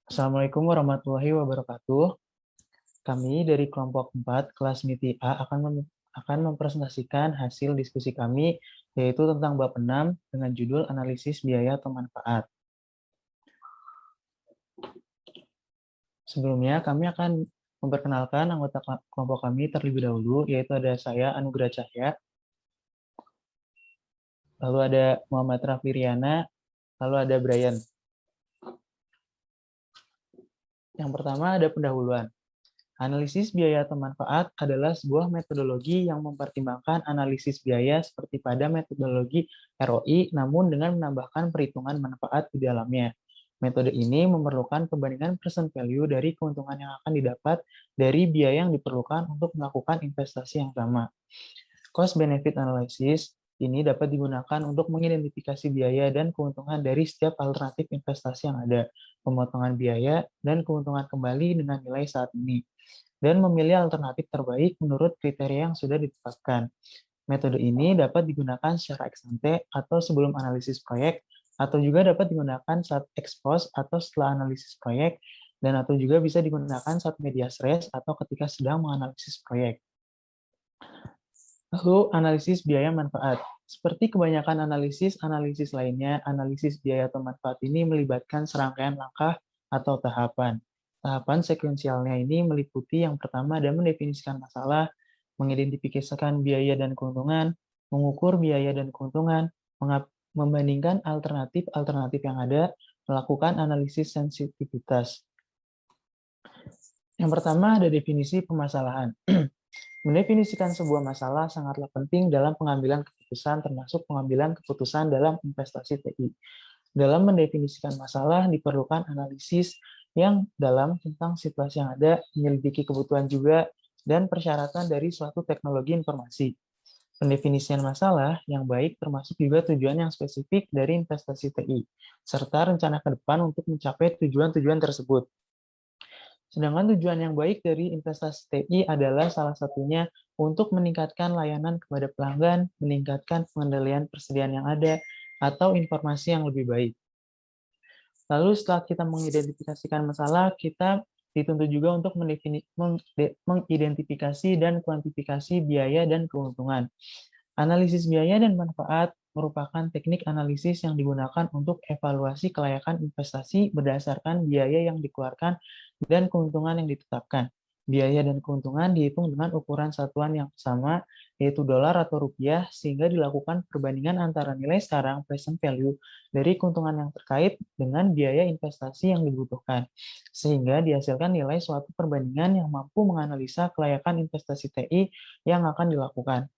Assalamualaikum warahmatullahi wabarakatuh. Kami dari kelompok 4 kelas MITI A akan mempresentasikan hasil diskusi kami, yaitu tentang bab 6 dengan judul analisis biaya atau manfaat. Sebelumnya, kami akan memperkenalkan anggota kelompok kami terlebih dahulu, yaitu ada saya, Anugrah Cahya, lalu ada Muhammad Raffi Riana, lalu ada Brian. Yang pertama ada pendahuluan. Analisis biaya atau manfaat adalah sebuah metodologi yang mempertimbangkan analisis biaya seperti pada metodologi ROI, namun dengan menambahkan perhitungan manfaat di dalamnya. Metode ini memerlukan perbandingan present value dari keuntungan yang akan didapat dari biaya yang diperlukan untuk melakukan investasi yang sama. Cost benefit analysis ini dapat digunakan untuk mengidentifikasi biaya dan keuntungan dari setiap alternatif investasi yang ada, pemotongan biaya, dan keuntungan kembali dengan nilai saat ini, dan memilih alternatif terbaik menurut kriteria yang sudah ditetapkan. Metode ini dapat digunakan secara ex ante atau sebelum analisis proyek, atau juga dapat digunakan saat ex post atau setelah analisis proyek, dan atau juga bisa digunakan saat medias res atau ketika sedang menganalisis proyek. Lalu, analisis biaya manfaat. Seperti kebanyakan analisis lainnya, analisis biaya atau manfaat ini melibatkan serangkaian langkah atau tahapan. Tahapan sekuensialnya ini meliputi yang pertama ada mendefinisikan masalah, mengidentifikasikan biaya dan keuntungan, mengukur biaya dan keuntungan, membandingkan alternatif-alternatif yang ada, melakukan analisis sensitivitas. Yang pertama ada definisi permasalahan. Mendefinisikan sebuah masalah sangatlah penting dalam pengambilan keputusan, termasuk pengambilan keputusan dalam investasi TI. Dalam mendefinisikan masalah, diperlukan analisis yang dalam tentang situasi yang ada, menyelidiki kebutuhan juga, dan persyaratan dari suatu teknologi informasi. Pendefinisian masalah yang baik termasuk juga tujuan yang spesifik dari investasi TI, serta rencana ke depan untuk mencapai tujuan-tujuan tersebut. Sedangkan tujuan yang baik dari investasi TI adalah salah satunya untuk meningkatkan layanan kepada pelanggan, meningkatkan pengendalian persediaan yang ada, atau informasi yang lebih baik. Lalu setelah kita mengidentifikasikan masalah, kita dituntut juga untuk mengidentifikasi dan kuantifikasi biaya dan keuntungan. Analisis biaya dan manfaat merupakan teknik analisis yang digunakan untuk evaluasi kelayakan investasi berdasarkan biaya yang dikeluarkan dan keuntungan yang ditetapkan. Biaya dan keuntungan dihitung dengan ukuran satuan yang sama, yaitu dolar atau rupiah, sehingga dilakukan perbandingan antara nilai sekarang present value dari keuntungan yang terkait dengan biaya investasi yang dibutuhkan, sehingga dihasilkan nilai suatu perbandingan yang mampu menganalisa kelayakan investasi TI yang akan dilakukan.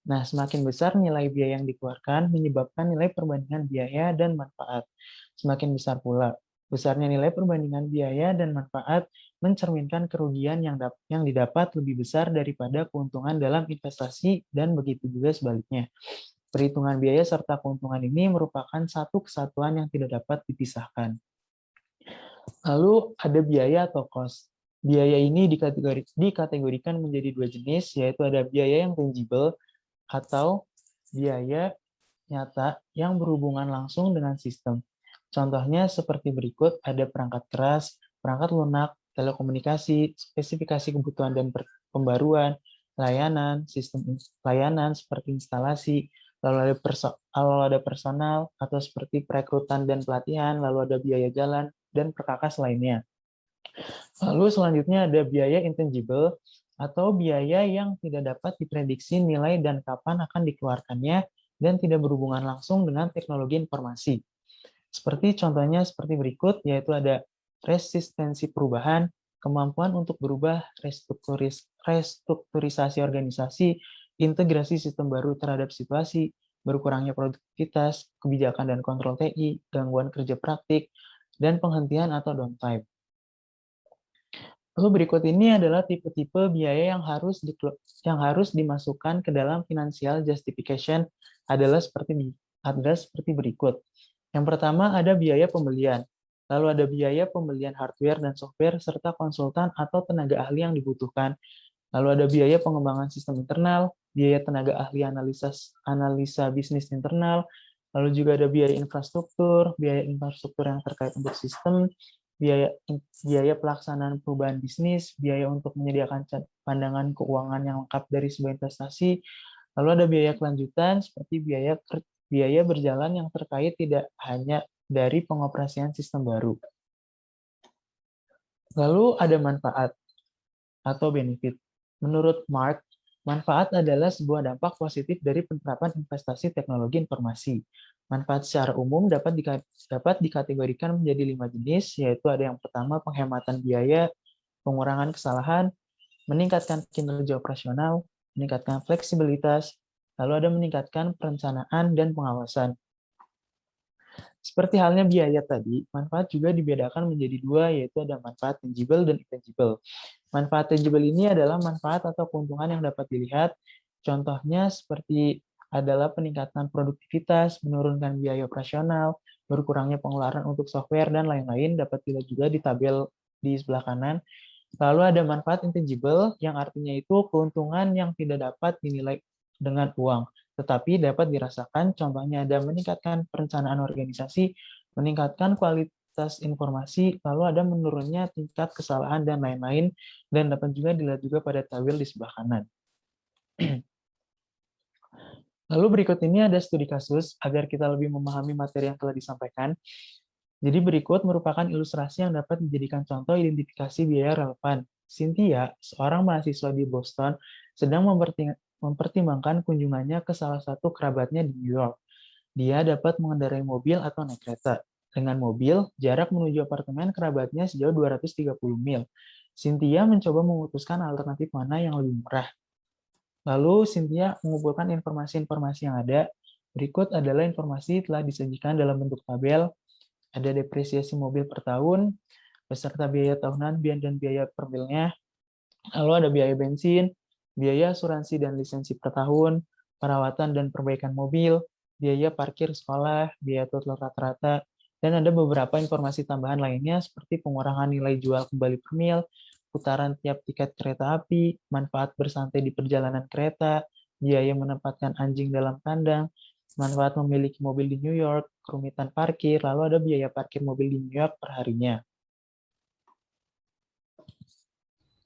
Nah, semakin besar nilai biaya yang dikeluarkan menyebabkan nilai perbandingan biaya dan manfaat. Semakin besar pula, besarnya nilai perbandingan biaya dan manfaat mencerminkan kerugian yang didapat lebih besar daripada keuntungan dalam investasi dan begitu juga sebaliknya. Perhitungan biaya serta keuntungan ini merupakan satu kesatuan yang tidak dapat dipisahkan. Lalu ada biaya atau cost. Biaya ini dikategorikan menjadi dua jenis, yaitu ada biaya yang tangible atau biaya nyata yang berhubungan langsung dengan sistem. Contohnya seperti berikut, ada perangkat keras, perangkat lunak, telekomunikasi, spesifikasi kebutuhan dan pembaruan, layanan, sistem layanan seperti instalasi, lalu ada personal atau seperti perekrutan dan pelatihan, lalu ada biaya jalan, dan perkakas lainnya. Lalu selanjutnya ada biaya intangible atau biaya yang tidak dapat diprediksi nilai dan kapan akan dikeluarkannya dan tidak berhubungan langsung dengan teknologi informasi. Seperti contohnya seperti berikut, yaitu ada resistensi perubahan, kemampuan untuk berubah, restrukturisasi organisasi, integrasi sistem baru terhadap situasi, berkurangnya produktivitas, kebijakan dan kontrol TI, gangguan kerja praktik, dan penghentian atau downtime. Lalu berikut ini adalah tipe-tipe biaya yang harus dimasukkan ke dalam financial justification adalah seperti berikut. Yang pertama ada biaya pembelian, lalu ada biaya pembelian hardware dan software serta konsultan atau tenaga ahli yang dibutuhkan. Lalu ada biaya pengembangan sistem internal, biaya tenaga ahli analisa bisnis internal, lalu juga ada biaya infrastruktur yang terkait untuk sistem, biaya pelaksanaan perubahan bisnis, biaya untuk menyediakan pandangan keuangan yang lengkap dari sebuah investasi, lalu ada biaya kelanjutan seperti biaya berjalan yang terkait tidak hanya dari pengoperasian sistem baru. Lalu ada manfaat atau benefit. Menurut Mark, manfaat adalah sebuah dampak positif dari penerapan investasi teknologi informasi. Manfaat secara umum dapat dikategorikan menjadi 5 jenis, yaitu ada yang pertama penghematan biaya, pengurangan kesalahan, meningkatkan kinerja operasional, meningkatkan fleksibilitas, lalu ada meningkatkan perencanaan dan pengawasan. Seperti halnya biaya tadi, manfaat juga dibedakan menjadi dua, yaitu ada manfaat tangible dan intangible. Manfaat tangible ini adalah manfaat atau keuntungan yang dapat dilihat. Contohnya seperti adalah peningkatan produktivitas, menurunkan biaya operasional, berkurangnya pengeluaran untuk software, dan lain-lain, dapat dilihat juga di tabel di sebelah kanan. Lalu ada manfaat intangible, yang artinya itu keuntungan yang tidak dapat dinilai dengan uang, tetapi dapat dirasakan. Contohnya ada meningkatkan perencanaan organisasi, meningkatkan kualitas informasi, lalu ada menurunnya tingkat kesalahan dan lain-lain, dan dapat juga dilihat juga pada tabel di sebelah kanan. Lalu berikut ini ada studi kasus agar kita lebih memahami materi yang telah disampaikan. Jadi berikut merupakan ilustrasi yang dapat dijadikan contoh identifikasi biaya relevan. Cynthia, seorang mahasiswa di Boston, sedang mempertimbangkan kunjungannya ke salah satu kerabatnya di New York. Dia dapat mengendarai mobil atau naik kereta. Dengan mobil, jarak menuju apartemen kerabatnya sejauh 230 mil. Cynthia mencoba memutuskan alternatif mana yang lebih murah. Lalu Cynthia mengumpulkan informasi-informasi yang ada. Berikut adalah informasi telah disajikan dalam bentuk tabel. Ada depresiasi mobil per tahun, beserta biaya tahunan dan biaya per milnya. Lalu ada biaya bensin, biaya asuransi dan lisensi per tahun, perawatan dan perbaikan mobil, biaya parkir sekolah, biaya total rata-rata, dan ada beberapa informasi tambahan lainnya seperti pengurangan nilai jual kembali per mil, putaran tiap tiket kereta api, manfaat bersantai di perjalanan kereta, biaya menempatkan anjing dalam kandang, manfaat memiliki mobil di New York, kerumitan parkir, lalu ada biaya parkir mobil di New York per harinya.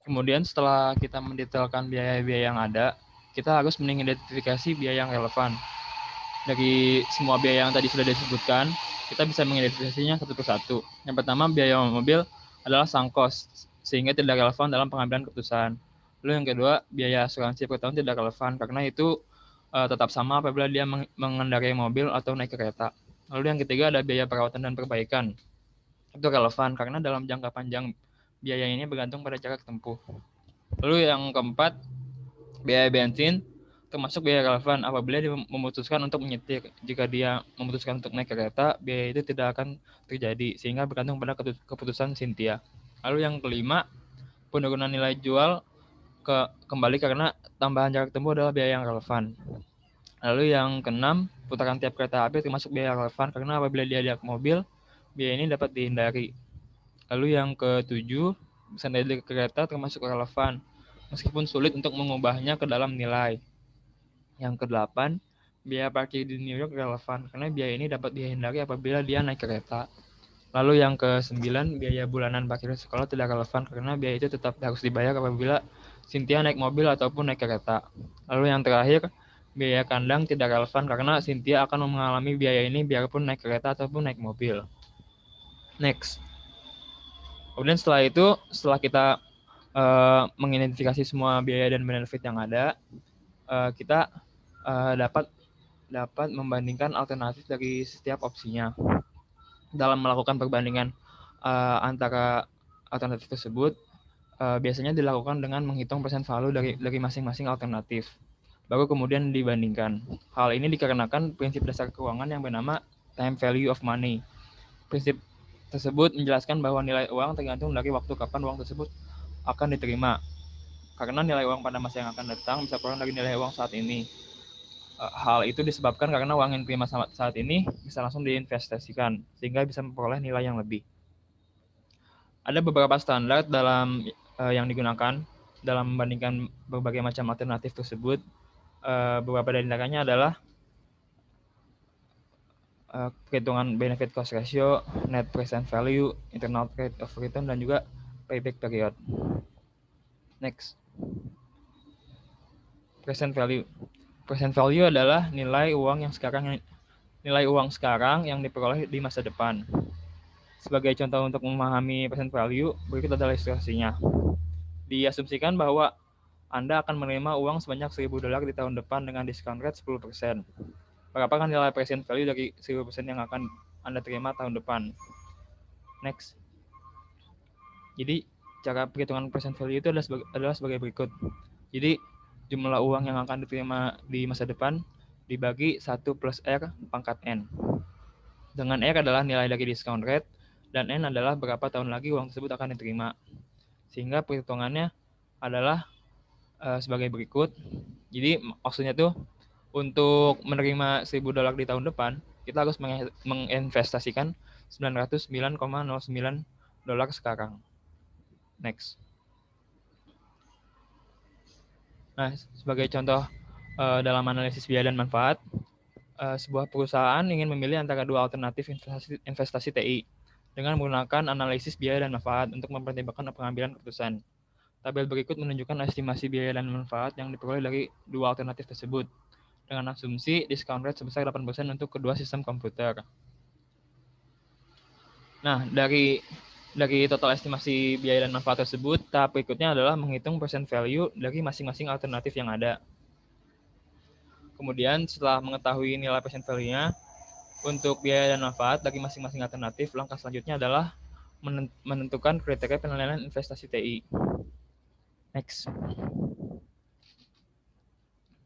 Kemudian setelah kita mendetailkan biaya-biaya yang ada, kita harus mengidentifikasi biaya yang relevan. Dari semua biaya yang tadi sudah disebutkan, kita bisa mengidentifikasinya satu persatu. Yang pertama, biaya mobil adalah sunk cost, sehingga tidak relevan dalam pengambilan keputusan. Lalu yang kedua, biaya asuransi per tahun tidak relevan, karena itu tetap sama apabila dia mengendarai mobil atau naik kereta. Lalu yang ketiga ada biaya perawatan dan perbaikan. Itu relevan, karena dalam jangka panjang biaya ini bergantung pada jarak tempuh. Lalu yang keempat, biaya bensin termasuk biaya relevan apabila dia memutuskan untuk menyetir. Jika dia memutuskan untuk naik kereta, biaya itu tidak akan terjadi, sehingga bergantung pada keputusan Cynthia. Lalu yang kelima, penurunan nilai jual kembali karena tambahan jarak tempuh adalah biaya yang relevan. Lalu yang keenam, putaran tiap kereta api termasuk biaya relevan karena apabila dia naik mobil, biaya ini dapat dihindari. Lalu yang ketujuh, bersantai di kereta termasuk relevan, meskipun sulit untuk mengubahnya ke dalam nilai. Yang kedelapan, biaya parkir di New York relevan karena biaya ini dapat dihindari apabila dia naik kereta. Lalu yang ke-9, biaya bulanan parkir sekolah tidak relevan karena biaya itu tetap harus dibayar apabila Cynthia naik mobil ataupun naik kereta. Lalu yang terakhir, biaya kandang tidak relevan karena Cynthia akan mengalami biaya ini biarpun naik kereta ataupun naik mobil. Next. Kemudian setelah kita mengidentifikasi semua biaya dan benefit yang ada, kita dapat membandingkan alternatif dari setiap opsinya. Dalam melakukan perbandingan antara alternatif tersebut, biasanya dilakukan dengan menghitung persen value dari masing-masing alternatif. Baru kemudian dibandingkan. Hal ini dikarenakan prinsip dasar keuangan yang bernama time value of money. Prinsip tersebut menjelaskan bahwa nilai uang tergantung dari waktu kapan uang tersebut akan diterima. Karena nilai uang pada masa yang akan datang bisa kurang dari nilai uang saat ini. Hal itu disebabkan karena uang yang diterima saat ini bisa langsung diinvestasikan, sehingga bisa memperoleh nilai yang lebih. Ada beberapa standar yang digunakan dalam membandingkan berbagai macam alternatif tersebut. Beberapa dari antaranya adalah perhitungan benefit cost ratio, net present value, internal rate of return, dan juga payback period. Next. Present value. Present value adalah nilai uang sekarang yang diperoleh di masa depan. Sebagai contoh untuk memahami present value, berikut adalah ilustrasinya. Diasumsikan bahwa Anda akan menerima uang sebanyak $1.000 di tahun depan dengan discount rate 10%. Berapakah nilai present value dari 1000% yang akan Anda terima tahun depan? Next. Jadi, cara perhitungan present value itu adalah sebagai berikut. Jadi, jumlah uang yang akan diterima di masa depan dibagi 1 plus R pangkat N. Dengan R adalah nilai dari discount rate, dan N adalah berapa tahun lagi uang tersebut akan diterima. Sehingga perhitungannya adalah sebagai berikut. Jadi maksudnya tuh untuk menerima $1.000 di tahun depan, kita harus menginvestasikan $909,09 sekarang. Next. Nah, sebagai contoh dalam analisis biaya dan manfaat, sebuah perusahaan ingin memilih antara dua alternatif investasi TI dengan menggunakan analisis biaya dan manfaat untuk mempertimbangkan pengambilan keputusan. Tabel berikut menunjukkan estimasi biaya dan manfaat yang diperoleh dari dua alternatif tersebut dengan asumsi discount rate sebesar 8% untuk kedua sistem komputer. Nah, dari total estimasi biaya dan manfaat tersebut, tahap berikutnya adalah menghitung present value dari masing-masing alternatif yang ada. Kemudian setelah mengetahui nilai present value-nya, untuk biaya dan manfaat dari masing-masing alternatif, langkah selanjutnya adalah menentukan kriteria penilaian investasi TI. Next.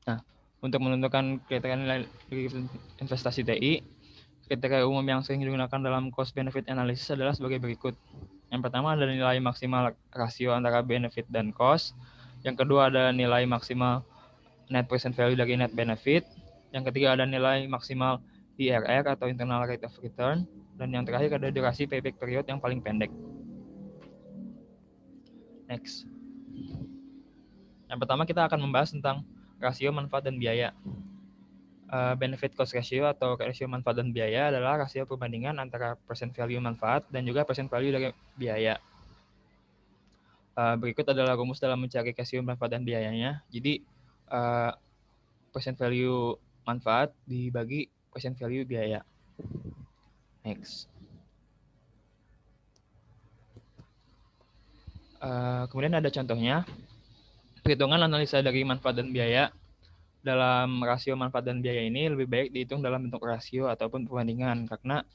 Nah, untuk menentukan kriteria nilai investasi TI, kriteria umum yang sering digunakan dalam cost benefit analysis adalah sebagai berikut. Yang pertama adalah nilai maksimal rasio antara benefit dan cost. Yang kedua ada nilai maksimal net present value dari net benefit. Yang ketiga ada nilai maksimal IRR atau internal rate of return. Dan yang terakhir ada durasi payback period yang paling pendek. Next. Yang pertama kita akan membahas tentang rasio manfaat dan biaya. Benefit cost ratio atau rasio manfaat dan biaya adalah rasio perbandingan antara present value manfaat dan juga present value dari biaya. Berikut adalah rumus dalam mencari rasio manfaat dan biayanya. Jadi present value manfaat dibagi present value biaya. Next. Kemudian ada contohnya. Perhitungan analisa dari manfaat dan biaya dalam rasio manfaat dan biaya ini lebih baik dihitung dalam bentuk rasio ataupun perbandingan karena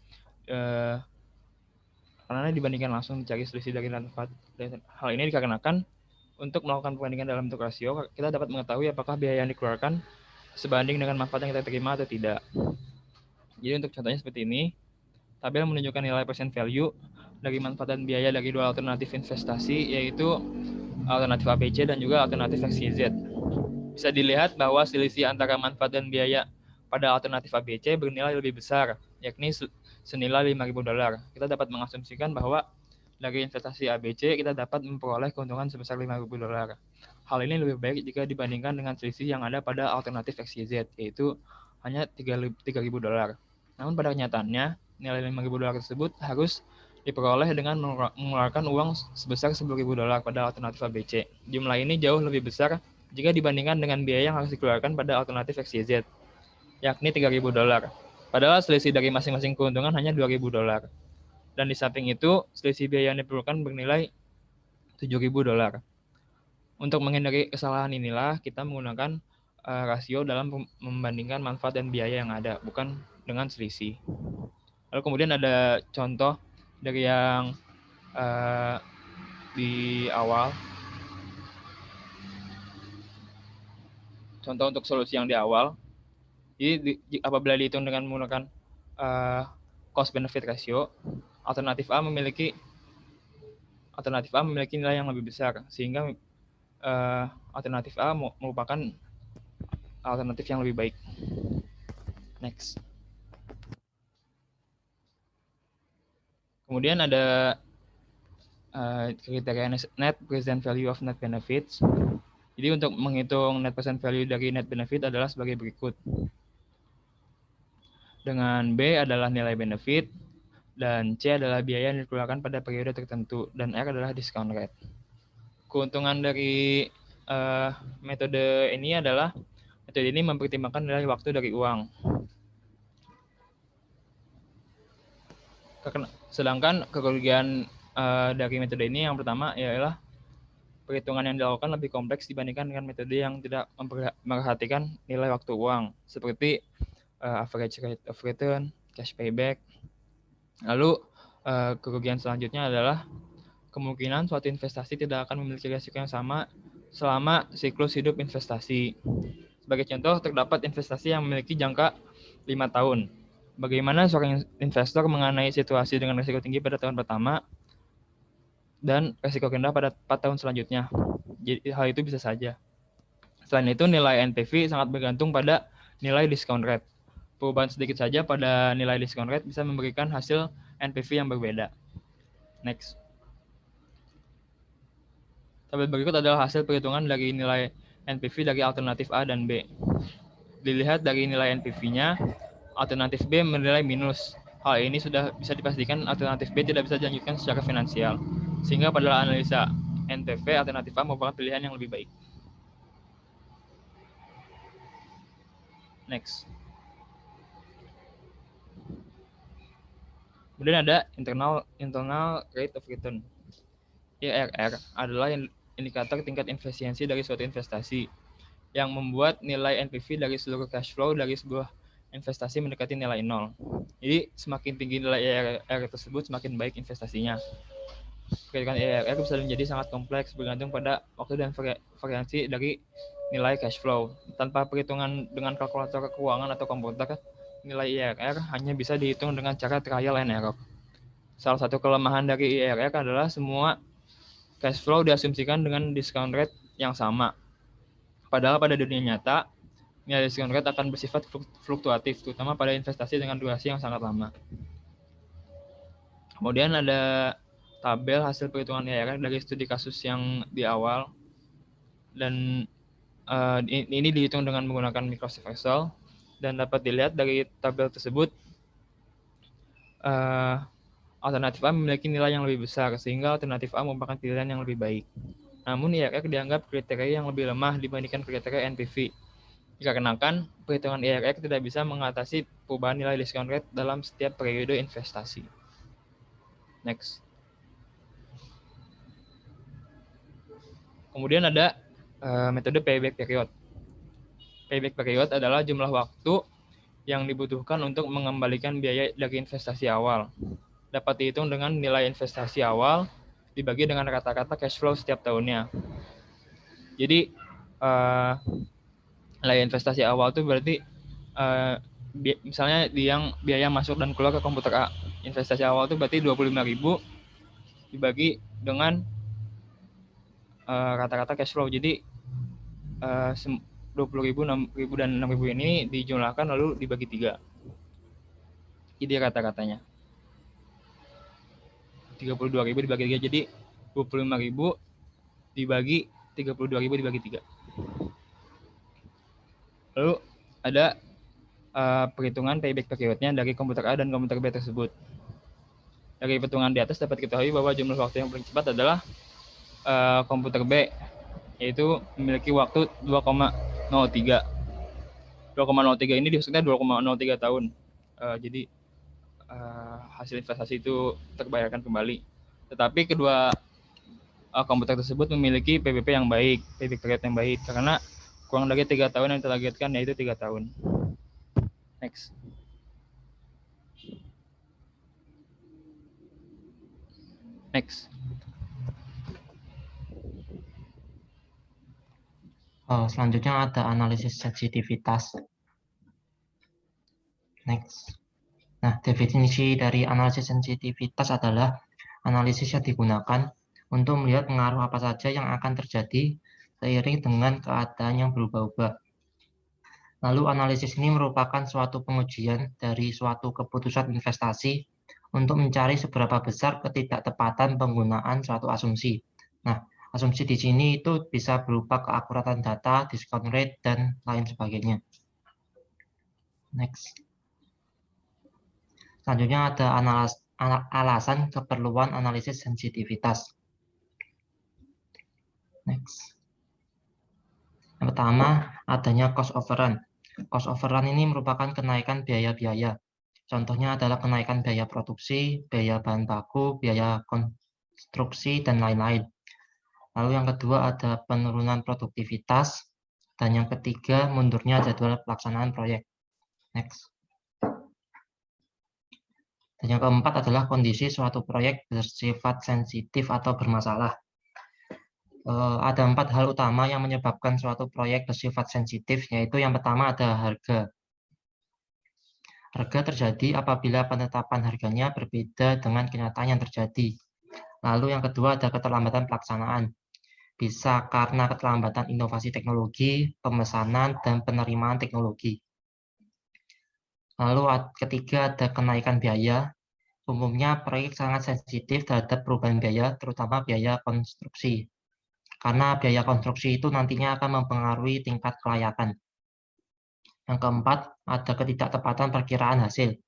dibandingkan langsung mencari selisih dari manfaat. Hal ini dikarenakan untuk melakukan perbandingan dalam bentuk rasio, kita dapat mengetahui apakah biaya yang dikeluarkan sebanding dengan manfaat yang kita terima atau tidak. Jadi untuk contohnya seperti ini, tabel menunjukkan nilai present value dari manfaat dan biaya dari dua alternatif investasi, yaitu alternatif ABC dan juga alternatif XYZ. Bisa dilihat bahwa selisih antara manfaat dan biaya pada alternatif ABC bernilai lebih besar, yakni senilai $5.000. Kita dapat mengasumsikan bahwa dari investasi ABC kita dapat memperoleh keuntungan sebesar $5.000. Hal ini lebih baik jika dibandingkan dengan selisih yang ada pada alternatif XYZ, yaitu hanya $3.000. Namun pada kenyataannya, nilai $5.000 tersebut harus diperoleh dengan mengeluarkan uang sebesar $10.000 pada alternatif ABC. Jumlah ini jauh lebih besar jika dibandingkan dengan biaya yang harus dikeluarkan pada alternatif XYZ, yakni $3.000. Padahal selisih dari masing-masing keuntungan hanya $2.000. Dan di samping itu, selisih biaya yang diperlukan bernilai $7.000. Untuk menghindari kesalahan inilah, kita menggunakan rasio dalam membandingkan manfaat dan biaya yang ada, bukan dengan selisih. Lalu kemudian ada contoh dari yang di awal. Contoh untuk solusi yang di awal. Jadi apabila dihitung dengan menggunakan cost benefit ratio, alternatif A memiliki nilai yang lebih besar, sehingga alternatif A merupakan alternatif yang lebih baik. Next. Kemudian ada kriteria net present value of net benefits. Jadi untuk menghitung net present value dari net benefit adalah sebagai berikut. dengan B adalah nilai benefit, dan C adalah biaya yang dikeluarkan pada periode tertentu, dan R adalah discount rate. Keuntungan dari metode ini adalah metode ini mempertimbangkan nilai waktu dari uang. Sedangkan kerugian dari metode ini yang pertama ialah perhitungan yang dilakukan lebih kompleks dibandingkan dengan metode yang tidak memperhatikan nilai waktu uang, seperti average rate of return, cash payback. Lalu kerugian selanjutnya adalah kemungkinan suatu investasi tidak akan memiliki risiko yang sama selama siklus hidup investasi. Sebagai contoh, terdapat investasi yang memiliki jangka 5 tahun. Bagaimana seorang investor mengenai situasi dengan risiko tinggi pada tahun pertama dan risiko rendah pada 4 tahun selanjutnya. Jadi hal itu bisa saja. Selain itu, nilai NPV sangat bergantung pada nilai discount rate. Perubahan sedikit saja pada nilai discount rate bisa memberikan hasil NPV yang berbeda. Next. Tabel berikut adalah hasil perhitungan dari nilai NPV dari alternatif A dan B. Dilihat dari nilai NPV-nya, alternatif B menilai minus. Hal ini sudah bisa dipastikan alternatif B tidak bisa dilanjutkan secara finansial. Sehingga pada analisa NPV, alternatif A merupakan pilihan yang lebih baik. Next. Kemudian ada internal rate of return. IRR adalah indikator tingkat efisiensi dari suatu investasi yang membuat nilai NPV dari seluruh cash flow dari sebuah investasi mendekati nilai 0. Jadi semakin tinggi nilai IRR tersebut, semakin baik investasinya. Perhitungan IRR bisa menjadi sangat kompleks bergantung pada waktu dan variansi dari nilai cash flow. Tanpa perhitungan dengan kalkulator keuangan atau komputer, nilai IRR hanya bisa dihitung dengan cara trial and error. Salah satu kelemahan dari IRR adalah semua cash flow diasumsikan dengan discount rate yang sama. Padahal pada dunia nyata, nilai discount rate akan bersifat fluktuatif, terutama pada investasi dengan durasi yang sangat lama. Kemudian ada tabel hasil perhitungan IRR dari studi kasus yang di awal, dan ini dihitung dengan menggunakan Microsoft Excel, dan dapat dilihat dari tabel tersebut alternatif A memiliki nilai yang lebih besar, sehingga alternatif A merupakan pilihan yang lebih baik. Namun IRR dianggap kriteria yang lebih lemah dibandingkan kriteria NPV. Dikarenakan perhitungan IRR tidak bisa mengatasi perubahan nilai discount rate dalam setiap periode investasi. Next. Kemudian ada metode payback period. Payback period adalah jumlah waktu yang dibutuhkan untuk mengembalikan biaya dari investasi awal. Dapat dihitung dengan nilai investasi awal dibagi dengan rata-rata cash flow setiap tahunnya. Jadi nilai investasi awal itu berarti misalnya yang biaya masuk dan keluar ke komputer A. Investasi awal itu berarti 25.000 dibagi dengan rata-rata cash flow. Jadi 20.000, 6.000 dan 6.000 ini dijumlahkan lalu dibagi 3. Jadi rata-ratanya 32.000 dibagi 3, jadi 25.000 dibagi 32.000 dibagi 3. Lalu ada perhitungan payback periodnya dari komputer A dan komputer B tersebut. Dari perhitungan di atas dapat diketahui bahwa jumlah waktu yang paling cepat adalah komputer B, yaitu memiliki waktu 2,03. 2,03 ini dimaksudnya 2,03 tahun. Jadi hasil investasi itu terbayarkan kembali. Tetapi kedua komputer tersebut memiliki PBP yang baik, payback period yang baik, karena kurang dari 3 tahun yang ditargetkan, yaitu 3 tahun. Next. Next. Selanjutnya ada analisis sensitivitas. Next. Nah, definisi dari analisis sensitivitas adalah analisis yang digunakan untuk melihat pengaruh apa saja yang akan terjadi seiring dengan keadaan yang berubah-ubah. Lalu analisis ini merupakan suatu pengujian dari suatu keputusan investasi untuk mencari seberapa besar ketidaktepatan penggunaan suatu asumsi. Nah, asumsi di sini itu bisa berupa keakuratan data, discount rate, dan lain sebagainya. Next. Selanjutnya ada alasan keperluan analisis sensitivitas. Next. Yang pertama, adanya cost overrun. Cost overrun ini merupakan kenaikan biaya-biaya. Contohnya adalah kenaikan biaya produksi, biaya bahan baku, biaya konstruksi, dan lain-lain. Lalu yang kedua ada penurunan produktivitas. Dan yang ketiga, mundurnya jadwal pelaksanaan proyek. Next. Dan yang keempat adalah kondisi suatu proyek bersifat sensitif atau bermasalah. Ada 4 hal utama yang menyebabkan suatu proyek bersifat sensitif, yaitu yang pertama ada harga. Harga terjadi apabila penetapan harganya berbeda dengan kenyataan yang terjadi. Lalu yang kedua ada keterlambatan pelaksanaan. Bisa karena keterlambatan inovasi teknologi, pemesanan, dan penerimaan teknologi. Lalu ketiga ada kenaikan biaya. Umumnya proyek sangat sensitif terhadap perubahan biaya, terutama biaya konstruksi. Karena biaya konstruksi itu nantinya akan mempengaruhi tingkat kelayakan. Yang keempat, ada ketidaktepatan perkiraan hasil.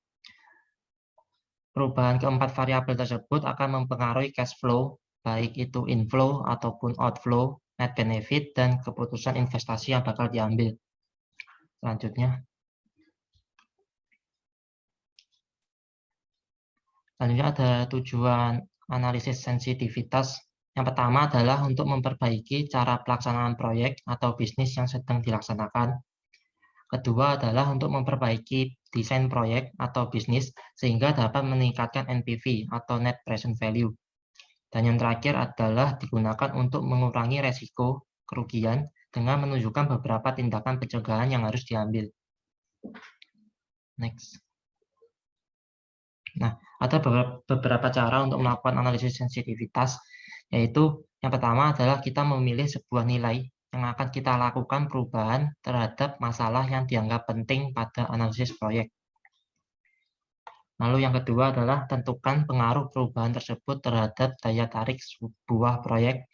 Perubahan keempat variabel tersebut akan mempengaruhi cash flow, baik itu inflow ataupun outflow, net benefit, dan keputusan investasi yang bakal diambil. Selanjutnya ada tujuan analisis sensitivitas. Yang pertama adalah untuk memperbaiki cara pelaksanaan proyek atau bisnis yang sedang dilaksanakan. Kedua adalah untuk memperbaiki desain proyek atau bisnis sehingga dapat meningkatkan NPV atau Net Present Value. Dan yang terakhir adalah digunakan untuk mengurangi resiko kerugian dengan menunjukkan beberapa tindakan pencegahan yang harus diambil. Next. Nah, ada beberapa cara untuk melakukan analisis sensitivitas, yaitu yang pertama adalah kita memilih sebuah nilai yang akan kita lakukan perubahan terhadap masalah yang dianggap penting pada analisis proyek. Lalu yang kedua adalah tentukan pengaruh perubahan tersebut terhadap daya tarik sebuah proyek.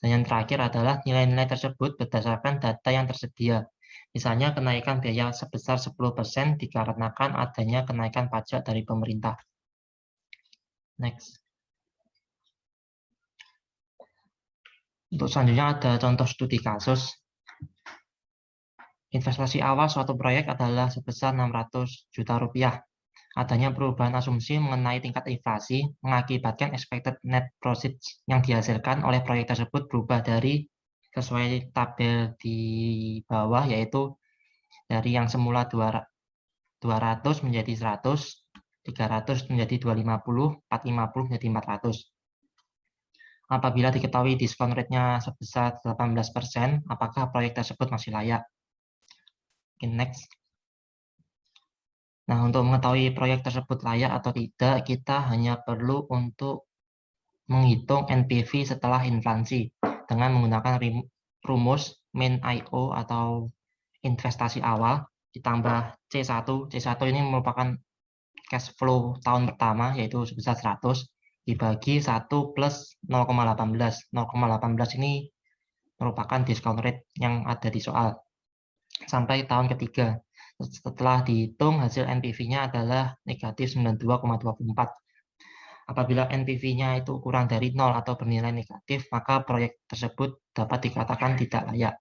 Dan yang terakhir adalah nilai-nilai tersebut berdasarkan data yang tersedia. Misalnya kenaikan biaya sebesar 10% dikarenakan adanya kenaikan pajak dari pemerintah. Next. Untuk selanjutnya ada contoh studi kasus. Investasi awal suatu proyek adalah sebesar 600 juta rupiah. Adanya perubahan asumsi mengenai tingkat inflasi mengakibatkan expected net profits yang dihasilkan oleh proyek tersebut berubah dari sesuai tabel di bawah, yaitu dari yang semula 200 menjadi 100, 300 menjadi 250, 450 menjadi 400. Apabila diketahui diskon rate-nya sebesar 18%, apakah proyek tersebut masih layak? Next. Nah, untuk mengetahui proyek tersebut layak atau tidak, kita hanya perlu untuk menghitung NPV setelah inflasi dengan menggunakan rumus mean IO atau investasi awal ditambah C1. C1 ini merupakan cash flow tahun pertama, yaitu sebesar 100 dibagi 1 plus 0,18. 0,18 ini merupakan discount rate yang ada di soal sampai tahun ketiga. Setelah dihitung, hasil NPV-nya adalah negatif 92,24. Apabila NPV-nya itu kurang dari 0 atau bernilai negatif, maka proyek tersebut dapat dikatakan tidak layak.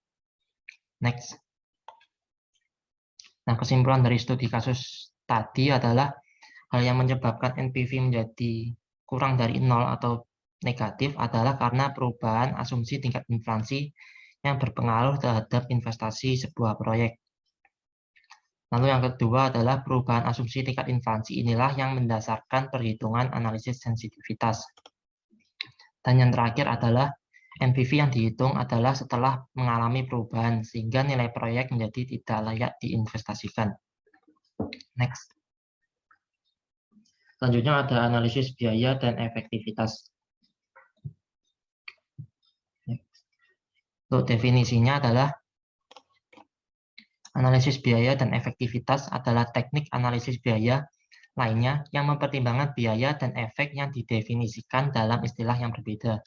Next. Nah, kesimpulan dari studi kasus tadi adalah hal yang menyebabkan NPV menjadi kurang dari 0 atau negatif adalah karena perubahan asumsi tingkat inflasi yang berpengaruh terhadap investasi sebuah proyek. Lalu yang kedua adalah perubahan asumsi tingkat inflasi inilah yang mendasarkan perhitungan analisis sensitivitas. Dan yang terakhir adalah NPV yang dihitung adalah setelah mengalami perubahan sehingga nilai proyek menjadi tidak layak diinvestasikan. Next. Selanjutnya ada analisis biaya dan efektivitas. Untuk definisinya adalah analisis biaya dan efektivitas adalah teknik analisis biaya lainnya yang mempertimbangkan biaya dan efek yang didefinisikan dalam istilah yang berbeda.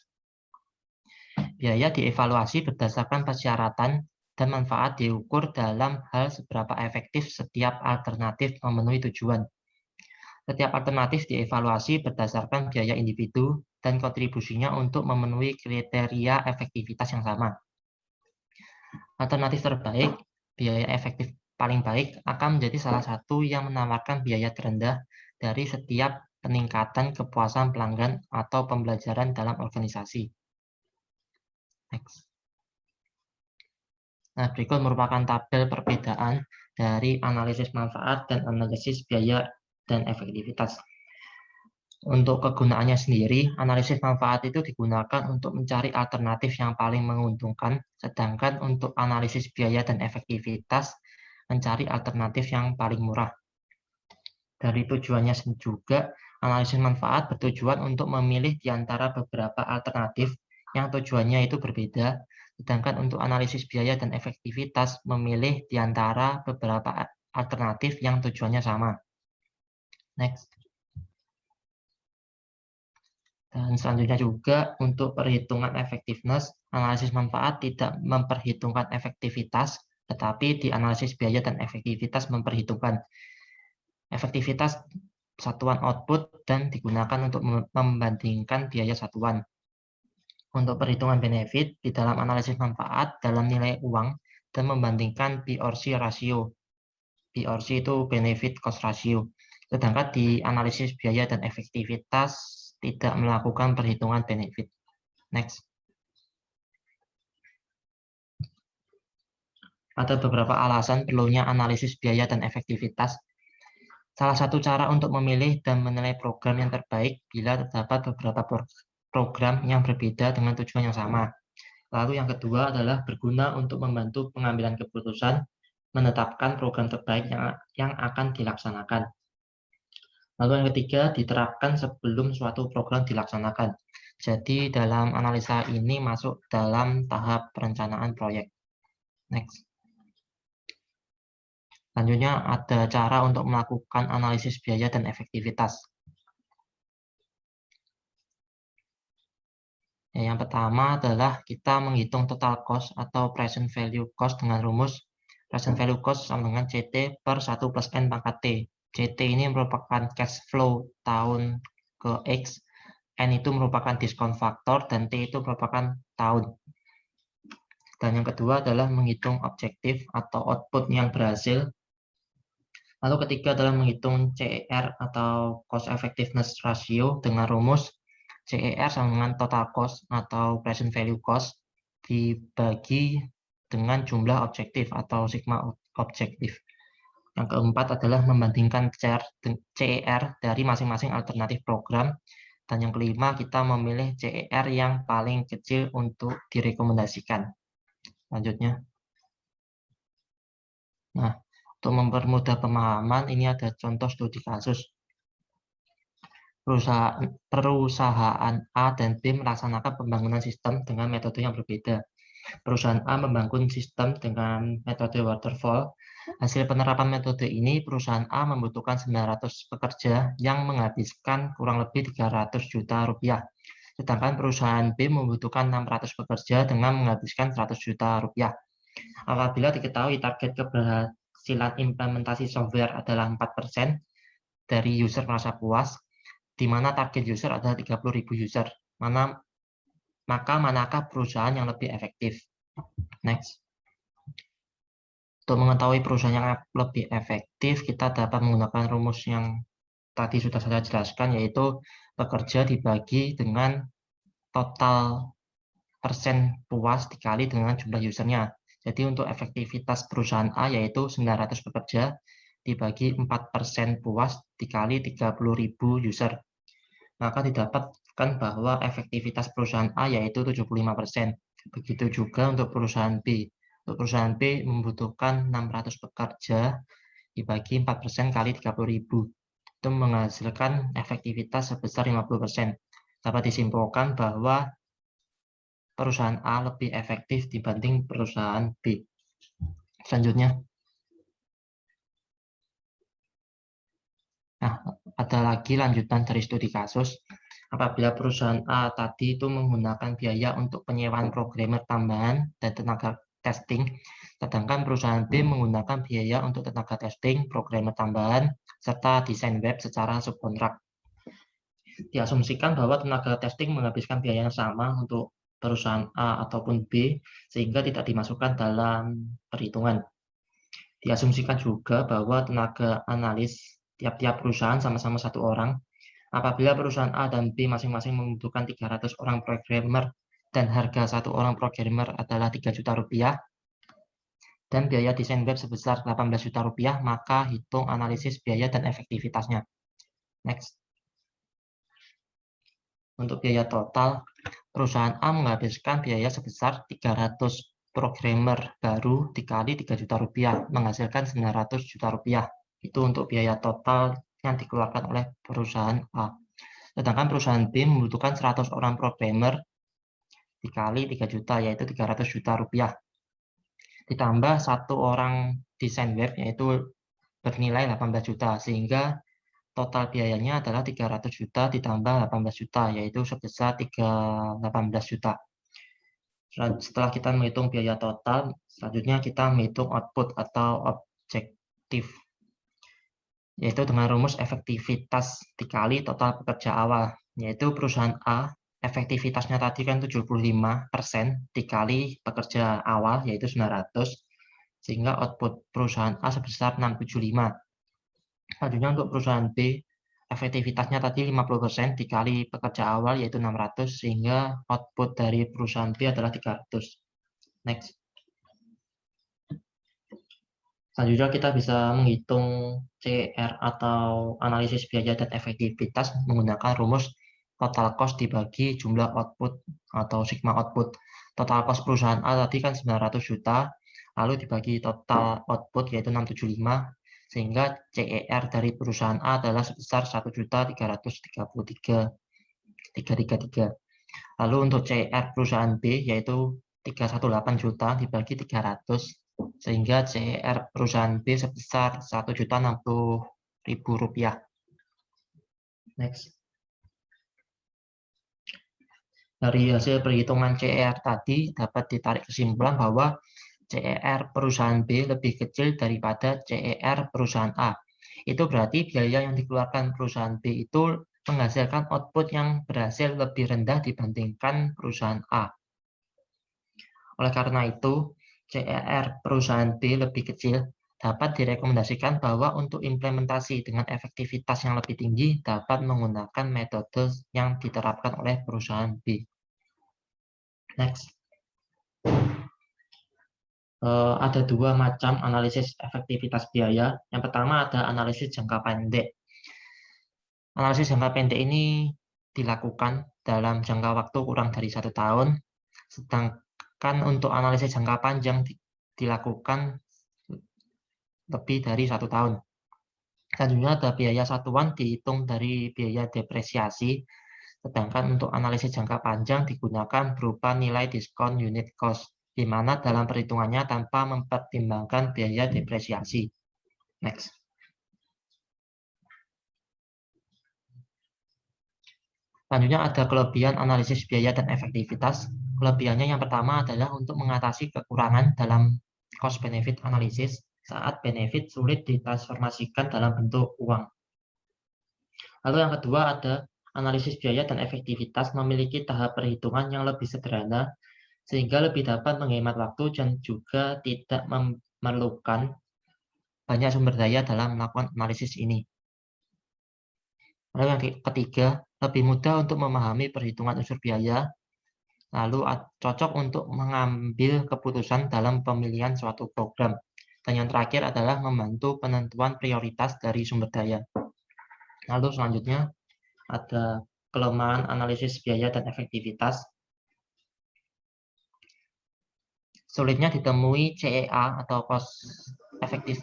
Biaya dievaluasi berdasarkan persyaratan dan manfaat diukur dalam hal seberapa efektif setiap alternatif memenuhi tujuan. Setiap alternatif dievaluasi berdasarkan biaya individu dan kontribusinya untuk memenuhi kriteria efektivitas yang sama. Alternatif terbaik, biaya efektif paling baik, akan menjadi salah satu yang menawarkan biaya terendah dari setiap peningkatan kepuasan pelanggan atau pembelajaran dalam organisasi. Next. Nah, berikut merupakan tabel perbedaan dari analisis manfaat dan analisis biaya dan efektivitas. Untuk kegunaannya sendiri, analisis manfaat itu digunakan untuk mencari alternatif yang paling menguntungkan, sedangkan untuk analisis biaya dan efektivitas mencari alternatif yang paling murah. Dari tujuannya juga, analisis manfaat bertujuan untuk memilih di antara beberapa alternatif yang tujuannya itu berbeda, sedangkan untuk analisis biaya dan efektivitas memilih di antara beberapa alternatif yang tujuannya sama. Next. Dan selanjutnya juga untuk perhitungan effectiveness, analisis manfaat tidak memperhitungkan efektivitas, tetapi di analisis biaya dan efektivitas memperhitungkan efektivitas satuan output dan digunakan untuk membandingkan biaya satuan. Untuk perhitungan benefit, di dalam analisis manfaat dalam nilai uang dan membandingkan P/C ratio. P/C itu benefit cost ratio. Sedangkan di analisis biaya dan efektivitas tidak melakukan perhitungan benefit. Next. Ada beberapa alasan perlunya analisis biaya dan efektivitas. Salah satu cara untuk memilih dan menilai program yang terbaik bila terdapat beberapa program yang berbeda dengan tujuan yang sama. Lalu yang kedua adalah berguna untuk membantu pengambilan keputusan menetapkan program terbaik yang akan dilaksanakan. Lalu yang ketiga, diterapkan sebelum suatu program dilaksanakan. Jadi dalam analisa ini masuk dalam tahap perencanaan proyek. Next. Selanjutnya ada cara untuk melakukan analisis biaya dan efektivitas. Yang pertama adalah kita menghitung total cost atau present value cost dengan rumus present value cost sama dengan CT per 1 plus N pangkat T. CT ini merupakan cash flow tahun ke X, N itu merupakan diskon faktor, dan T itu merupakan tahun. Dan yang kedua adalah menghitung objektif atau output yang berhasil. Lalu ketiga adalah menghitung CER atau cost effectiveness ratio dengan rumus CER sama dengan total cost atau present value cost dibagi dengan jumlah objektif atau sigma objektif. Yang keempat adalah membandingkan CER dari masing-masing alternatif program. Dan yang kelima, kita memilih CER yang paling kecil untuk direkomendasikan. Selanjutnya. Nah, untuk mempermudah pemahaman, ini ada contoh studi kasus. Perusahaan A dan B melaksanakan pembangunan sistem dengan metode yang berbeda. Perusahaan A membangun sistem dengan metode waterfall. Hasil penerapan metode ini, perusahaan A membutuhkan 900 pekerja yang menghabiskan kurang lebih 300 juta rupiah. Sedangkan perusahaan B membutuhkan 600 pekerja dengan menghabiskan 100 juta rupiah. Apabila diketahui target keberhasilan implementasi software adalah 4% dari user merasa puas, di mana target user adalah 30.000 user, maka manakah perusahaan yang lebih efektif? Next. Untuk mengetahui perusahaan yang lebih efektif, kita dapat menggunakan rumus yang tadi sudah saya jelaskan, yaitu pekerja dibagi dengan total persen puas dikali dengan jumlah usernya. Jadi untuk efektivitas perusahaan A yaitu 900 pekerja dibagi 4% puas dikali 30.000 user. Maka didapatkan bahwa efektivitas perusahaan A yaitu 75%. Begitu juga untuk perusahaan B. Untuk perusahaan B membutuhkan 600 pekerja dibagi 4% kali 30.000. Itu menghasilkan efektivitas sebesar 50%. Dapat disimpulkan bahwa perusahaan A lebih efektif dibanding perusahaan B. Selanjutnya. Nah, ada lagi lanjutan dari studi kasus. Apabila perusahaan A tadi itu menggunakan biaya untuk penyewaan programmer tambahan dan tenaga testing, sedangkan perusahaan B menggunakan biaya untuk tenaga testing, programmer tambahan, serta desain web secara subkontrak. Diasumsikan bahwa tenaga testing menghabiskan biaya yang sama untuk perusahaan A ataupun B, sehingga tidak dimasukkan dalam perhitungan. Diasumsikan juga bahwa tenaga analis tiap-tiap perusahaan sama-sama 1 orang. Apabila perusahaan A dan B masing-masing membutuhkan 300 orang programmer dan harga 1 orang programmer adalah 3 juta rupiah, dan biaya desain web sebesar 18 juta rupiah, maka hitung analisis biaya dan efektivitasnya. Next. Untuk biaya total, perusahaan A menghabiskan biaya sebesar 300 programmer baru dikali 3 juta rupiah, menghasilkan 900 juta rupiah. Itu untuk biaya total yang dikeluarkan oleh perusahaan A. Sedangkan perusahaan B membutuhkan 100 orang programmer dikali 3 juta, yaitu 300 juta rupiah. Ditambah 1 orang desain web, yaitu bernilai 18 juta, sehingga total biayanya adalah 300 juta ditambah 18 juta, yaitu sebesar 18 juta. Setelah kita menghitung biaya total, selanjutnya kita menghitung output atau objektif, yaitu dengan rumus efektivitas dikali total pekerja awal, yaitu perusahaan A, efektivitasnya tadi kan 75% dikali pekerja awal, yaitu 900, sehingga output perusahaan A sebesar 675. Selanjutnya untuk perusahaan B, efektivitasnya tadi 50% dikali pekerja awal, yaitu 600, sehingga output dari perusahaan B adalah 300. Next. Selanjutnya kita bisa menghitung CR atau analisis biaya dan efektivitas menggunakan rumus total cost dibagi jumlah output atau sigma output. Total cost perusahaan A tadi kan 900 juta, lalu dibagi total output yaitu 675, sehingga CER dari perusahaan A adalah sebesar 1.333.333. Lalu untuk CER perusahaan B yaitu 318 juta dibagi 300, sehingga CER perusahaan B sebesar 1.060.000 rupiah. Next. Dari hasil perhitungan CER tadi dapat ditarik kesimpulan bahwa CER perusahaan B lebih kecil daripada CER perusahaan A. Itu berarti biaya yang dikeluarkan perusahaan B itu menghasilkan output yang berhasil lebih rendah dibandingkan perusahaan A. Oleh karena itu, CER perusahaan B lebih kecil dapat direkomendasikan bahwa untuk implementasi dengan efektivitas yang lebih tinggi dapat menggunakan metode yang diterapkan oleh perusahaan B. Next. Ada 2 macam analisis efektivitas biaya. Yang pertama ada analisis jangka pendek. Analisis jangka pendek ini dilakukan dalam jangka waktu kurang dari 1 tahun, sedangkan untuk analisis jangka panjang dilakukan lebih dari 1 tahun. Selanjutnya ada biaya satuan dihitung dari biaya depresiasi, sedangkan untuk analisis jangka panjang digunakan berupa nilai diskon unit cost, di mana dalam perhitungannya tanpa mempertimbangkan biaya depresiasi. Next. Selanjutnya ada kelebihan analisis biaya dan efektivitas. Kelebihannya yang pertama adalah untuk mengatasi kekurangan dalam cost benefit analysis saat benefit sulit ditransformasikan dalam bentuk uang. Lalu yang kedua ada analisis biaya dan efektivitas memiliki tahap perhitungan yang lebih sederhana, sehingga lebih dapat menghemat waktu dan juga tidak memerlukan banyak sumber daya dalam melakukan analisis ini. Lalu yang ketiga, lebih mudah untuk memahami perhitungan unsur biaya, lalu cocok untuk mengambil keputusan dalam pemilihan suatu program. Dan yang terakhir adalah membantu penentuan prioritas dari sumber daya. Lalu selanjutnya ada kelemahan analisis biaya dan efektivitas. Sulitnya ditemui CEA atau cost effective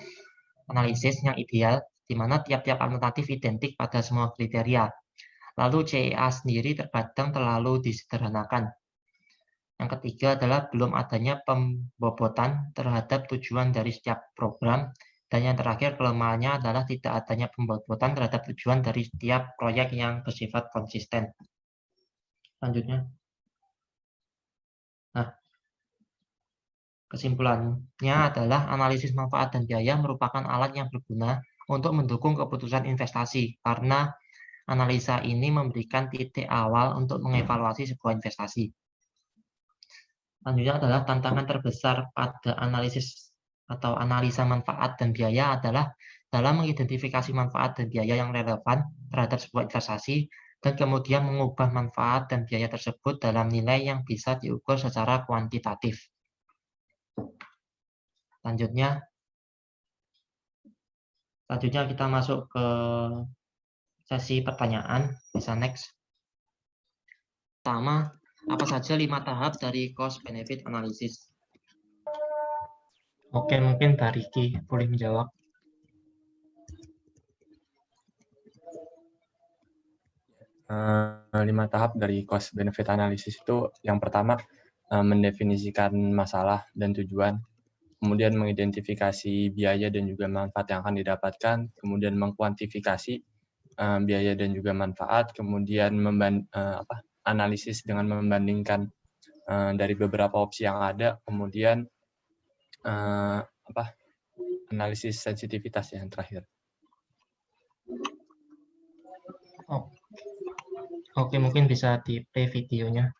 analysis yang ideal, di mana tiap-tiap alternatif identik pada semua kriteria. Lalu CEA sendiri terkadang terlalu disederhanakan. Yang ketiga adalah belum adanya pembobotan terhadap tujuan dari setiap program. Dan yang terakhir kelemahannya adalah tidak adanya pembobotan terhadap tujuan dari setiap proyek yang bersifat konsisten. Selanjutnya. Nah, kesimpulannya adalah analisis manfaat dan biaya merupakan alat yang berguna untuk mendukung keputusan investasi, karena analisa ini memberikan titik awal untuk mengevaluasi sebuah investasi. Selanjutnya adalah tantangan terbesar pada analisis atau analisa manfaat dan biaya adalah dalam mengidentifikasi manfaat dan biaya yang relevan terhadap sebuah investasi dan kemudian mengubah manfaat dan biaya tersebut dalam nilai yang bisa diukur secara kuantitatif. Selanjutnya kita masuk ke sesi pertanyaan. Bisa next. Pertama, apa saja 5 tahap dari cost benefit analysis? Oke, mungkin Mbak Riki boleh menjawab. Lima tahap dari cost benefit analysis itu yang pertama mendefinisikan masalah dan tujuan, kemudian mengidentifikasi biaya dan juga manfaat yang akan didapatkan, kemudian mengkuantifikasi biaya dan juga manfaat, kemudian analisis dengan membandingkan dari beberapa opsi yang ada, kemudian analisis sensitivitas yang terakhir. Oke, mungkin bisa di-play videonya.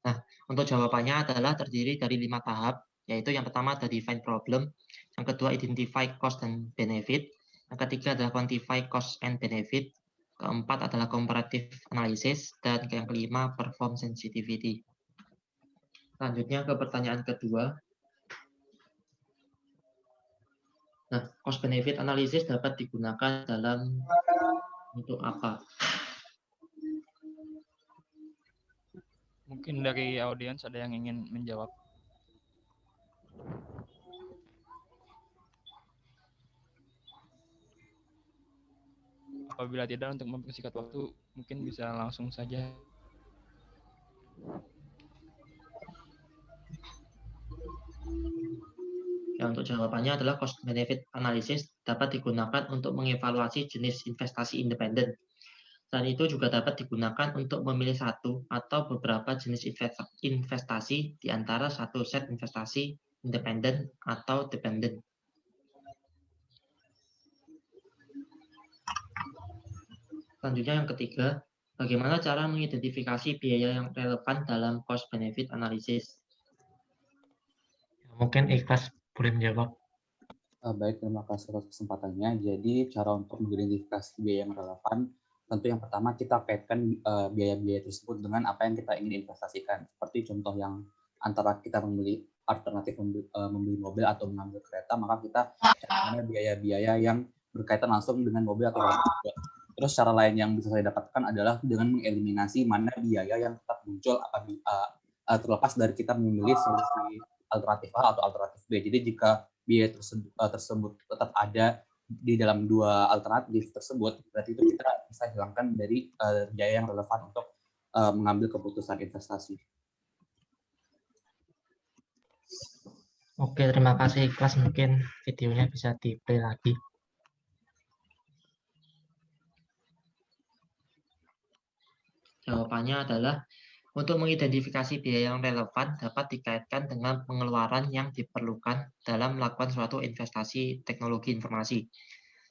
Nah, untuk jawabannya adalah terdiri dari 5 tahap, yaitu yang pertama ada define problem, yang kedua identify cost and benefit, yang ketiga adalah quantify cost and benefit, keempat adalah comparative analysis, dan yang kelima perform sensitivity. Selanjutnya ke pertanyaan kedua. Nah, cost benefit analysis dapat digunakan dalam untuk apa? Mungkin dari audiens ada yang ingin menjawab. Apabila tidak, untuk mempersingkat waktu, mungkin bisa langsung saja. Ya, untuk jawabannya adalah cost benefit analysis dapat digunakan untuk mengevaluasi jenis investasi independen. Dan itu juga dapat digunakan untuk memilih satu atau beberapa jenis investasi di antara satu set investasi independen atau dependen. Selanjutnya yang ketiga, bagaimana cara mengidentifikasi biaya yang relevan dalam cost benefit analysis? Mungkin Ikhlas boleh menjawab. Baik, terima kasih atas kesempatannya. Jadi cara untuk mengidentifikasi biaya yang relevan, tentu yang pertama kita kaitkan biaya-biaya tersebut dengan apa yang kita ingin investasikan. Seperti contoh yang antara kita membeli alternatif membeli mobil atau mengambil kereta, maka kita cari biaya-biaya yang berkaitan langsung dengan mobil atau kereta. Terus cara lain yang bisa saya dapatkan adalah dengan mengeliminasi mana biaya yang tetap muncul terlepas dari kita memilih solusi alternatif A atau alternatif B. Jadi jika biaya tersebut tetap ada di dalam dua alternatif tersebut, berarti itu kita bisa hilangkan dari biaya yang relevan untuk mengambil keputusan investasi. Oke, terima kasih Ikhlas. Mungkin videonya bisa di-play lagi. Jawabannya adalah untuk mengidentifikasi biaya yang relevan dapat dikaitkan dengan pengeluaran yang diperlukan dalam melakukan suatu investasi teknologi informasi,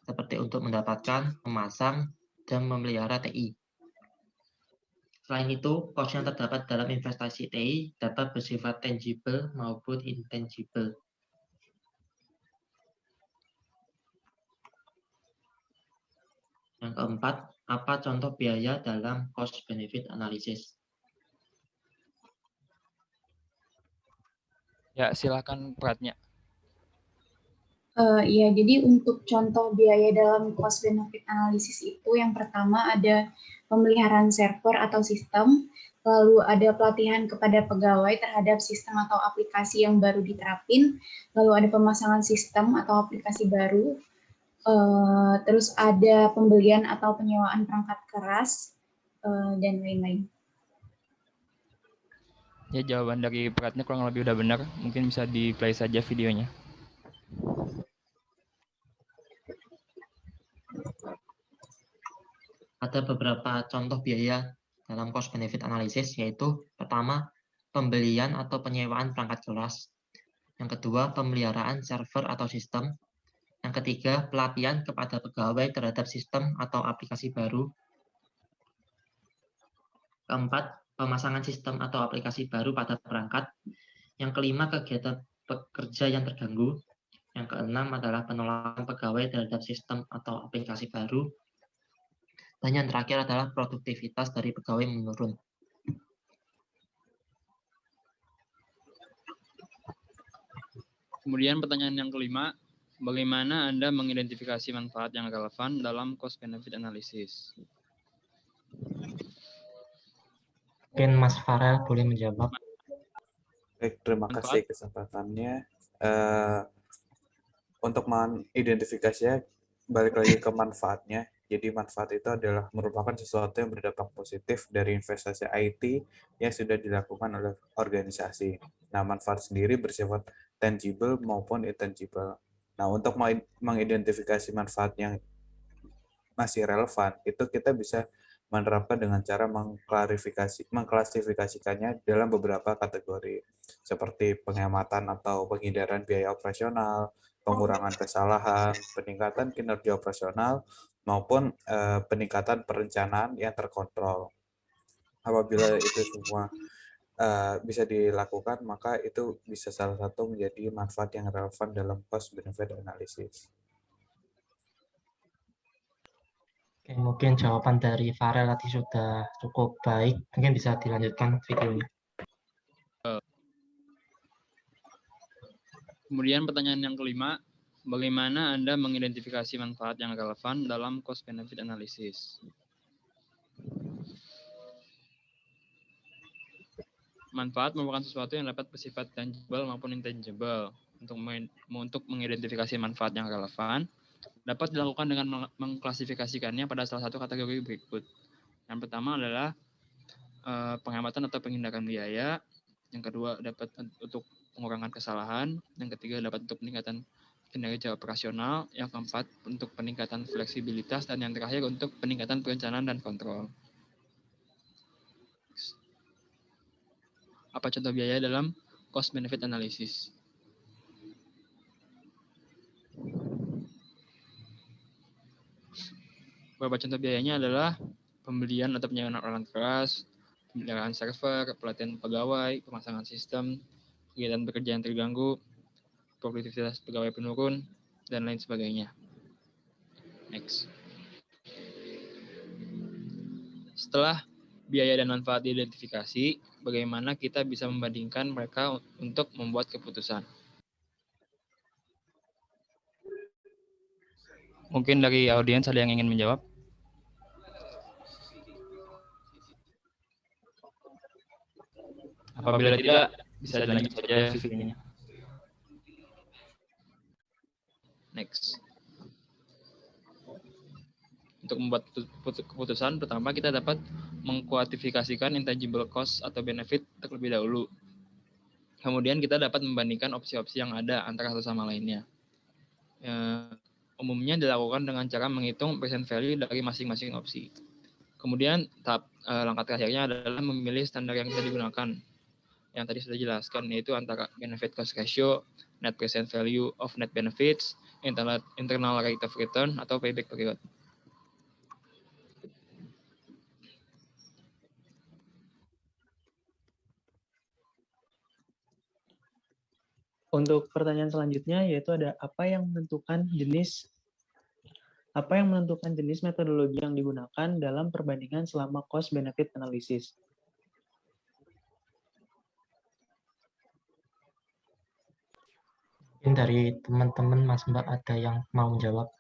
seperti untuk mendapatkan, memasang, dan memelihara TI. Selain itu, cost yang terdapat dalam investasi TI dapat bersifat tangible maupun intangible. Yang keempat, apa contoh biaya dalam cost benefit analysis? Ya, silakan Pratnya. Iya, jadi untuk contoh biaya dalam cost benefit analysis itu yang pertama ada pemeliharaan server atau sistem, lalu ada pelatihan kepada pegawai terhadap sistem atau aplikasi yang baru diterapin, lalu ada pemasangan sistem atau aplikasi baru, terus ada pembelian atau penyewaan perangkat keras, dan lain-lain. Ya, jawaban dari Pratnya kurang lebih udah benar. Mungkin bisa di-play saja videonya. Ada beberapa contoh biaya dalam cost benefit analysis, yaitu pertama, pembelian atau penyewaan perangkat keras. Yang kedua, pemeliharaan server atau sistem. Yang ketiga, pelatihan kepada pegawai terhadap sistem atau aplikasi baru. Keempat, pemasangan sistem atau aplikasi baru pada perangkat. Yang kelima, kegiatan pekerja yang terganggu. Yang keenam adalah penolakan pegawai terhadap sistem atau aplikasi baru. Dan yang terakhir adalah produktivitas dari pegawai menurun. Kemudian pertanyaan yang kelima, bagaimana Anda mengidentifikasi manfaat yang relevan dalam cost benefit analysis? Mungkin Mas Farel boleh menjawab. Baik, terima kasih kesempatannya. Untuk mengidentifikasinya, balik lagi ke manfaatnya. Jadi manfaat itu adalah merupakan sesuatu yang berdampak positif dari investasi IT yang sudah dilakukan oleh organisasi. Nah, manfaat sendiri bersifat tangible maupun intangible. Nah, untuk mengidentifikasi manfaat yang masih relevan, itu kita bisa menerapkan dengan cara mengklasifikasikannya dalam beberapa kategori, seperti penghematan atau penghindaran biaya operasional, pengurangan kesalahan, peningkatan kinerja operasional, maupun peningkatan perencanaan yang terkontrol. Apabila itu semua bisa dilakukan, maka itu bisa salah satu menjadi manfaat yang relevan dalam cost benefit analysis. Oke, mungkin jawaban dari Farel tadi sudah cukup baik. Mungkin bisa dilanjutkan videonya. Kemudian pertanyaan yang kelima, bagaimana Anda mengidentifikasi manfaat yang relevan dalam cost benefit analysis? Manfaat merupakan sesuatu yang dapat bersifat tangible maupun intangible. Untuk mengidentifikasi manfaat yang relevan, dapat dilakukan dengan mengklasifikasikannya pada salah satu kategori berikut. Yang pertama adalah penghematan atau penghindaran biaya. Yang kedua dapat untuk pengurangan kesalahan. Yang ketiga dapat untuk peningkatan kinerja operasional. Yang keempat untuk peningkatan fleksibilitas. Dan yang terakhir untuk peningkatan perencanaan dan kontrol. Apa contoh biaya dalam cost benefit analysis? Beberapa contoh biayanya adalah pembelian atau penyiapan alat keras, pemeliharaan server, pelatihan pegawai, pemasangan sistem, kegiatan pekerja yang terganggu, produktivitas pegawai penurun, dan lain sebagainya. Next. Setelah biaya dan manfaat diidentifikasi, bagaimana kita bisa membandingkan mereka untuk membuat keputusan? Mungkin dari audiens ada yang ingin menjawab? Apabila tidak, bisa dilanjut saja videonya. Next. Untuk membuat keputusan, pertama kita dapat mengkuantifikasikan intangible cost atau benefit terlebih dahulu. Kemudian kita dapat membandingkan opsi-opsi yang ada antara satu sama lainnya. Umumnya dilakukan dengan cara menghitung present value dari masing-masing opsi. Kemudian langkah terakhirnya adalah memilih standar yang bisa digunakan. Yang tadi sudah dijelaskan, yaitu antara benefit cost ratio, net present value of net benefits, internal rate of return, atau payback period. Untuk pertanyaan selanjutnya yaitu ada apa yang menentukan jenis metodologi yang digunakan dalam perbandingan selama cost benefit analysis. Mungkin dari teman-teman Mas Mbak ada yang mau menjawab.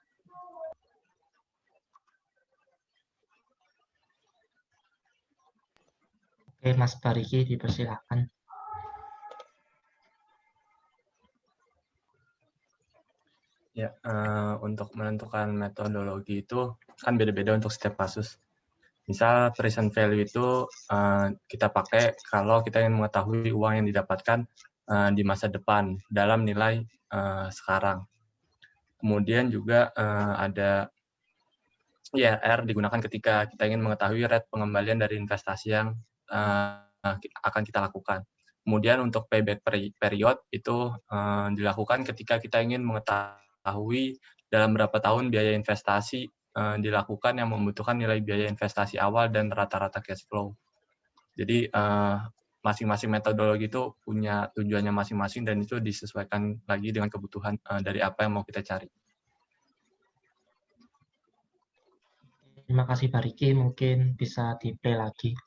Oke, Mas Bariki dipersilakan. Ya, untuk menentukan metodologi itu kan beda-beda untuk setiap kasus. Misal present value itu kita pakai kalau kita ingin mengetahui uang yang didapatkan di masa depan dalam nilai sekarang. Kemudian juga ada IRR digunakan ketika kita ingin mengetahui rate pengembalian dari investasi yang akan kita lakukan. Kemudian untuk payback period itu dilakukan ketika kita ingin mengetahui mengetahui dalam berapa tahun biaya investasi dilakukan yang membutuhkan nilai biaya investasi awal dan rata-rata cash flow. Jadi masing-masing metodologi itu punya tujuannya masing-masing dan itu disesuaikan lagi dengan kebutuhan dari apa yang mau kita cari. Terima kasih Pak Riki, mungkin bisa di-play lagi.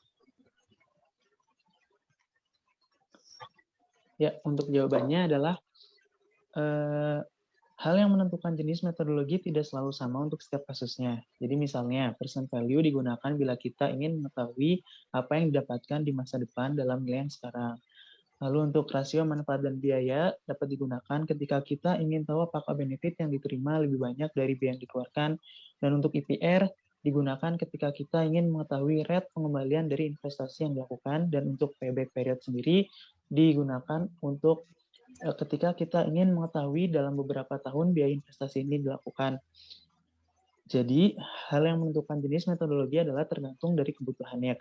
Ya, untuk jawabannya adalah hal yang menentukan jenis metodologi tidak selalu sama untuk setiap kasusnya. Jadi misalnya, percent value digunakan bila kita ingin mengetahui apa yang didapatkan di masa depan dalam nilai yang sekarang. Lalu untuk rasio manfaat dan biaya dapat digunakan ketika kita ingin tahu apakah benefit yang diterima lebih banyak dari biaya yang dikeluarkan. Dan untuk IPR digunakan ketika kita ingin mengetahui rate pengembalian dari investasi yang dilakukan. Dan untuk payback period sendiri digunakan untuk ketika kita ingin mengetahui dalam beberapa tahun biaya investasi ini dilakukan. Jadi, hal yang menentukan jenis metodologi adalah tergantung dari kebutuhannya.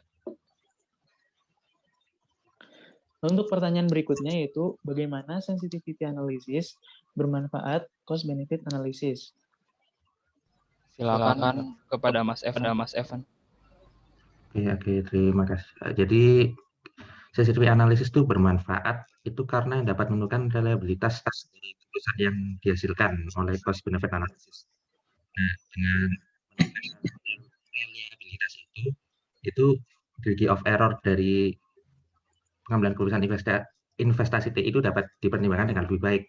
Untuk pertanyaan berikutnya yaitu, bagaimana sensitivity analysis bermanfaat cost-benefit analysis? Silakan kepada Mas Evan. Oke, terima kasih. Jadi, sensitivity analysis itu bermanfaat itu karena dapat menentukan reliabilitas dari keputusan yang dihasilkan oleh cost benefit analysis. Nah, dengan reliabilitas itu degree of error dari pengambilan keputusan investasi TI itu dapat dipertimbangkan dengan lebih baik.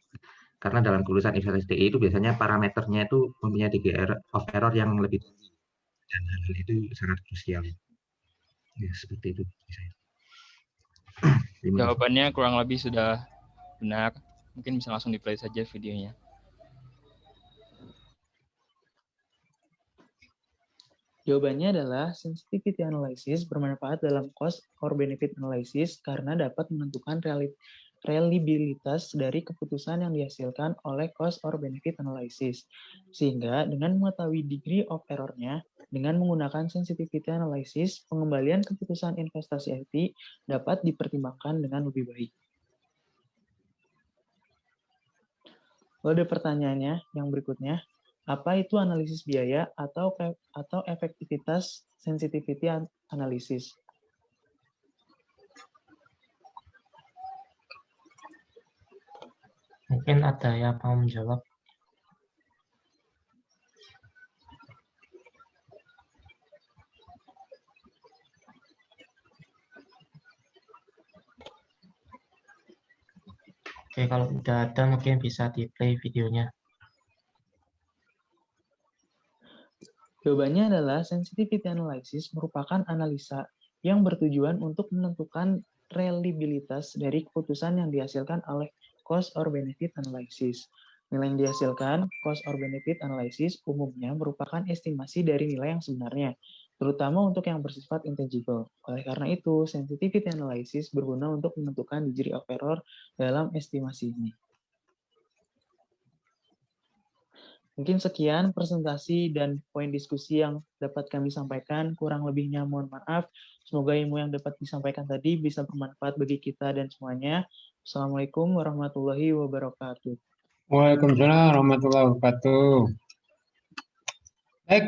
Karena dalam keputusan investasi TI itu biasanya parameternya itu mempunyai degree of error yang lebih tinggi. Dan hal itu sangat krusial. Ya, seperti itu. Jawabannya kurang lebih sudah benar. Mungkin bisa langsung di-play saja videonya. Jawabannya adalah sensitivity analysis bermanfaat dalam cost or benefit analysis karena dapat menentukan reliabilitas dari keputusan yang dihasilkan oleh cost or benefit analysis. Sehingga dengan mengetahui degree of error-nya, dengan menggunakan sensitivity analysis, pengembalian keputusan investasi IT dapat dipertimbangkan dengan lebih baik. Lalu ada pertanyaannya yang berikutnya, apa itu analisis biaya atau efektivitas sensitivity analysis? Mungkin ada yang mau menjawab. Oke, kalau tidak ada mungkin bisa di-play videonya. Jawabannya adalah sensitivity analysis merupakan analisa yang bertujuan untuk menentukan reliabilitas dari keputusan yang dihasilkan oleh cost or benefit analysis. Nilai yang dihasilkan cost or benefit analysis umumnya merupakan estimasi dari nilai yang sebenarnya, terutama untuk yang bersifat intangible. Oleh karena itu, sensitivity analysis berguna untuk menentukan degree of error dalam estimasi ini. Mungkin sekian presentasi dan poin diskusi yang dapat kami sampaikan. Kurang lebihnya mohon maaf. Semoga ilmu yang dapat disampaikan tadi bisa bermanfaat bagi kita dan semuanya. Assalamualaikum warahmatullahi wabarakatuh. Waalaikumsalam warahmatullahi wabarakatuh. Baik.